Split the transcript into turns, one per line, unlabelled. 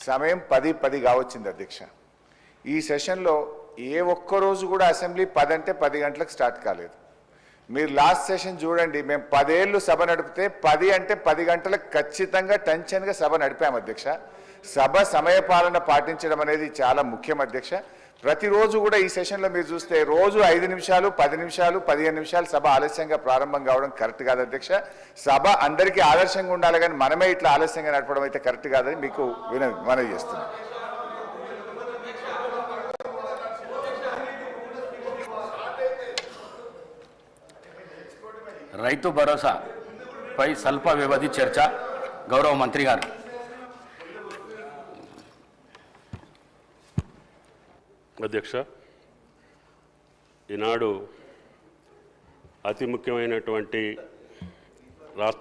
సమయం 10:10 కావచ్చింది అధ్యక్ష. ఈ సెషన్లో ఏ ఒక్క రోజు కూడా అసెంబ్లీ 10 అంటే 10 గంటలకు స్టార్ట్ కాలేదు. మీరు లాస్ట్ సెషన్ చూడండి, మేము 10 ఏళ్ళు సభ నడిపితే 10 అంటే 10 గంటలకు ఖచ్చితంగా టెన్షన్గా సభ నడిపాము అధ్యక్ష. సభ సమయపాలన పాటించడం అనేది చాలా ముఖ్యం అధ్యక్ష. ప్రతిరోజు కూడా ఈ సెషన్లో మీరు చూస్తే రోజు 5 నిమిషాలు 10 నిమిషాలు 15 నిమిషాలు సభ ఆలస్యంగా ప్రారంభం కావడం కరెక్ట్ కాదు అధ్యక్ష. సభ అందరికీ ఆదర్శంగా ఉండాలి, కానీ మనమే ఇట్లా ఆలస్యంగా నడపడం అయితే కరెక్ట్ కాదని మీకు మనవి చేస్తున్నాం.
రైతు భరోసా పై స్వల్ప వ్యవధి చర్చ. గౌరవ మంత్రి గారు.
అధ్యక్ష, ఈనాడు అతి ముఖ్యమైనటువంటి రాష్ట్ర